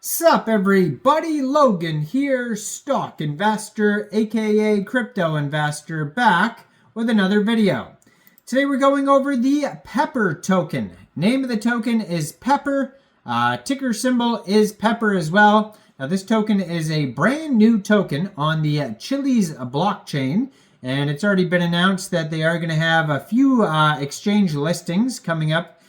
Sup everybody, Logan here, stock investor aka crypto investor, back with another video. Today we're going over the Pepper token. Name of the token is Pepper, ticker symbol is Pepper as well. Now this token is a brand new token on the Chiliz blockchain, and it's already been announced that they are going to have a few exchange listings coming up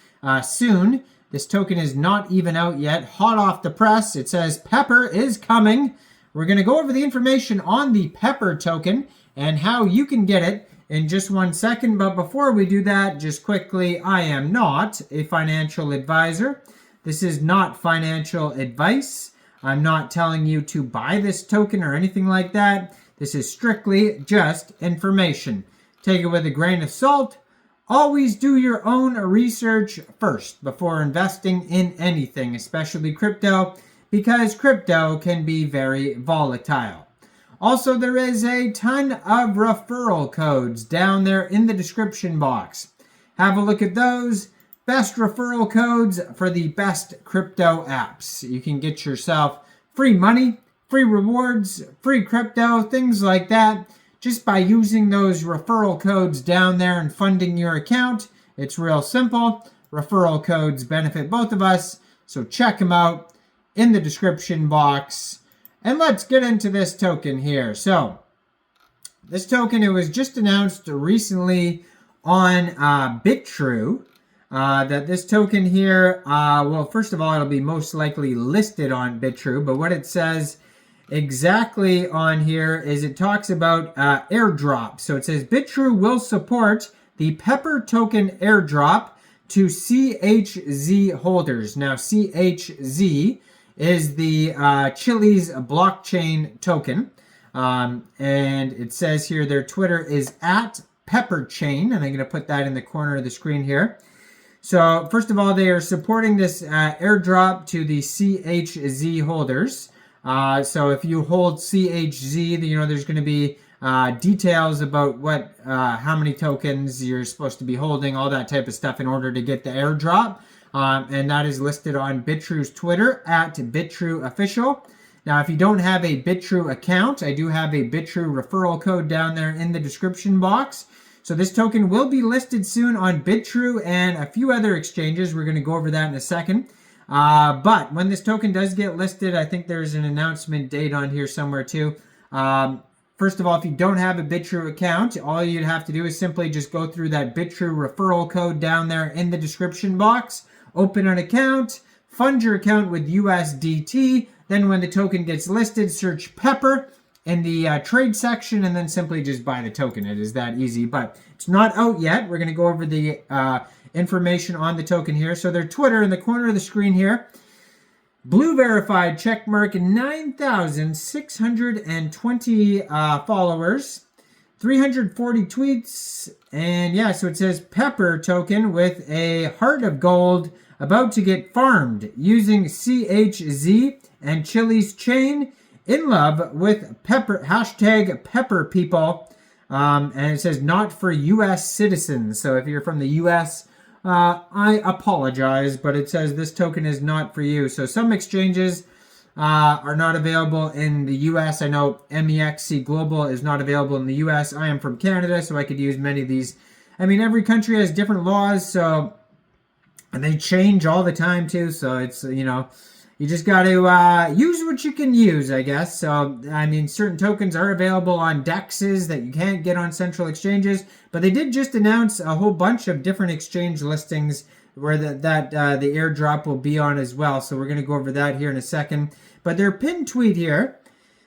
soon. This token is not even out yet, hot off the press. It says Pepper is coming. We're going to go over the information on the Pepper token and how you can get it in just 1 second. But before we do that, just quickly, I am not a financial advisor. This is not financial advice. I'm not telling you to buy this token or anything like that. This is strictly just information. Take it with a grain of salt. Always do your own research first before investing in anything, especially crypto, because crypto can be very volatile. Also, there is a ton of referral codes down there in the description box. Have a look at those. Best referral codes for the best crypto apps. You can get yourself free money, free rewards, free crypto, things like that, just by using those referral codes down there and funding your account. It's real simple. Referral codes benefit both of us, so check them out in the description box. And let's get into this token here. So this token, it was just announced recently on Bitrue that this token here, well, first of all, it'll be most likely listed on Bitrue, but what it says exactly on here is it talks about airdrop. So it says Bitrue will support the Pepper token airdrop to CHZ holders. Now CHZ is the Chiliz blockchain token, and it says here their Twitter is @PepperChain, and I'm going to put that in the corner of the screen here. So first of all, they are supporting this airdrop to the CHZ holders. So if you hold CHZ, you know, there's going to be details about what, how many tokens you're supposed to be holding, all that type of stuff in order to get the airdrop. And that is listed on Bitrue's Twitter @BitrueOfficial. Now, if you don't have a Bitrue account, I do have a Bitrue referral code down there in the description box. So this token will be listed soon on Bitrue and a few other exchanges. We're going to go over that in a second. But when this token does get listed, I think there's an announcement date on here somewhere too. First of all, if you don't have a Bitrue account, all you'd have to do is simply just go through that Bitrue referral code down there in the description box, open an account, fund your account with USDT. Then when the token gets listed, search Pepper in the trade section and then simply just buy the token. It is that easy, but it's not out yet. We're going to go over the information on the token here. So their Twitter in the corner of the screen here, blue verified, check mark, 9,620 followers, 340 tweets, and yeah, so it says Pepper token with a heart of gold about to get farmed using CHZ and Chiliz chain, in love with Pepper, hashtag Pepper people, and it says not for US citizens. So if you're from the US, I apologize, but it says this token is not for you. So some exchanges are not available in the US. I know MEXC Global is not available in the US. I am from Canada, so I could use many of these. I mean, every country has different laws, so, and they change all the time too. So it's, you know, you just got to use what you can use, I guess. So, I mean, certain tokens are available on DEXs that you can't get on central exchanges. But they did just announce a whole bunch of different exchange listings where the airdrop will be on as well. So we're going to go over that here in a second. But their pinned tweet here,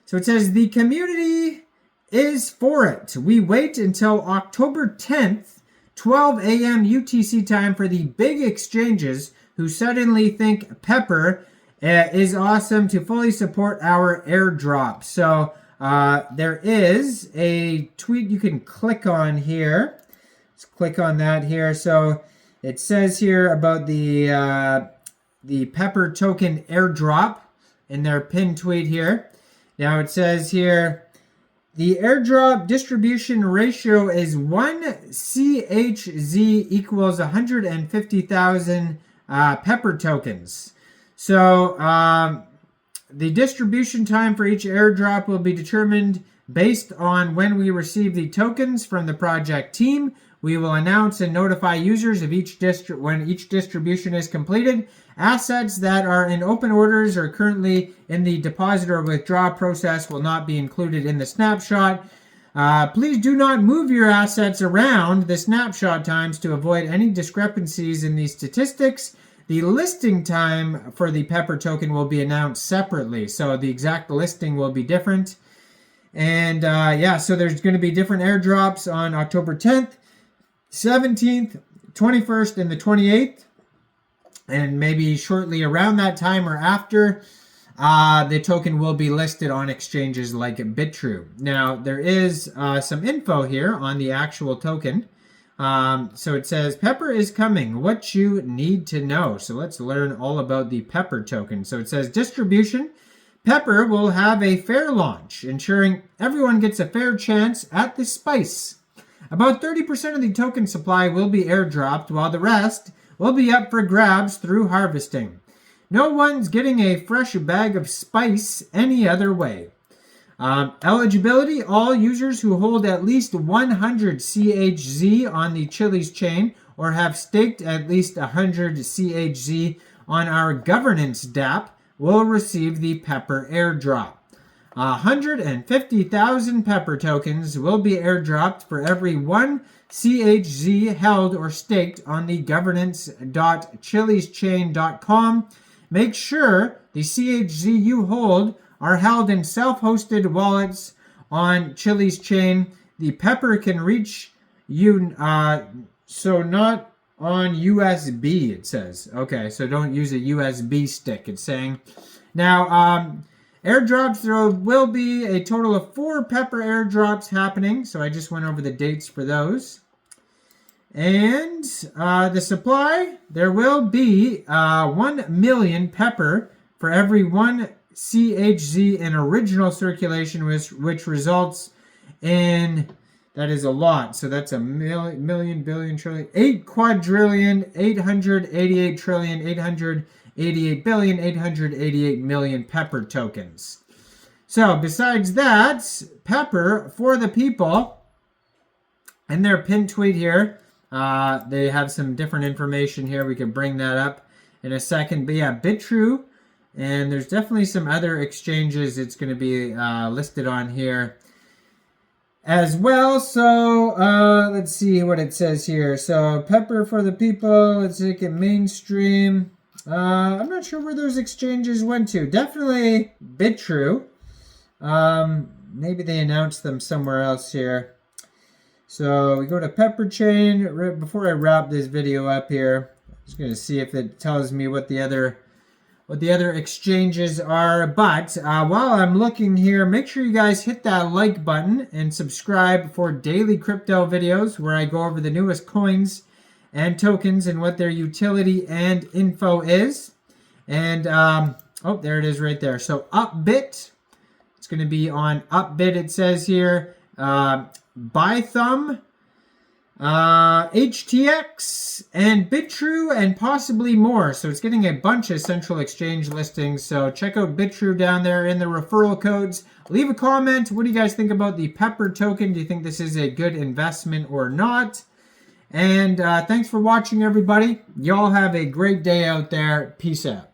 so it says, the community is for it. We wait until October 10th, 12 a.m. UTC time for the big exchanges who suddenly think Pepper is awesome to fully support our airdrop. So there is a tweet you can click on here. Let's click on that here. So it says here about the Pepper token airdrop in their pinned tweet here. Now it says here, the airdrop distribution ratio is 1 CHZ equals 150,000 Pepper tokens. So The distribution time for each airdrop will be determined based on when we receive the tokens from the project team. We will announce and notify users of when each distribution is completed. Assets that are in open orders or currently in the deposit or withdraw process will not be included in the snapshot. Please do not move your assets around the snapshot times to avoid any discrepancies in the statistics. The listing time for the Pepper token will be announced separately, so the exact listing will be different. And yeah, so there's going to be different airdrops on October 10th, 17th, 21st, and the 28th. And maybe shortly around that time or after, the token will be listed on exchanges like Bitrue. Now, there is some info here on the actual token. So it says, Pepper is coming, what you need to know. So let's learn all about the Pepper token. So it says, distribution. Pepper will have a fair launch, ensuring everyone gets a fair chance at the spice. About 30% of the token supply will be airdropped, while the rest will be up for grabs through harvesting. No one's getting a fresh bag of spice any other way. Eligibility, all users who hold at least 100 CHZ on the Chiliz chain or have staked at least 100 CHZ on our governance DApp will receive the Pepper airdrop. 150,000 Pepper tokens will be airdropped for every 1 CHZ held or staked on the governance.chilizchain.com. Make sure the CHZ you hold are held in self-hosted wallets on Chiliz chain. The Pepper can reach you, so not on USB, it says. Okay, so don't use a USB stick, it's saying. Now, airdrops, there will be a total of 4 Pepper airdrops happening. So I just went over the dates for those. And the supply, there will be 1 million Pepper for every 1 CHZ in original circulation, which results in, that is a lot. So that's a million, billion, trillion, 8 quadrillion, 888 trillion, 888 billion, 888 million Pepper tokens. So besides that, Pepper for the people, in their pinned tweet here, they have some different information here. We can bring that up in a second. But yeah, Bitrue, and there's definitely some other exchanges it's going to be listed on here as well. So let's see what it says here. So Pepper for the people, let's take it mainstream. I'm not sure where those exchanges went to. Definitely Bitrue. Maybe they announced them somewhere else here. So we go to Pepper Chain. Before I wrap this video up here, I'm just going to see if it tells me what the other exchanges are. But while I'm looking here, make sure you guys hit that like button and subscribe for daily crypto videos where I go over the newest coins and tokens and what their utility and info is. And oh, there it is right there. So Upbit, it's going to be on Upbit, it says here. Bithumb, HTX, and Bitrue, and possibly more. So it's getting a bunch of central exchange listings. So check out Bitrue down there in the referral codes. Leave a comment. What do you guys think about the Pepper token? Do you think this is a good investment or not? And thanks for watching, everybody. Y'all have a great day out there. Peace out.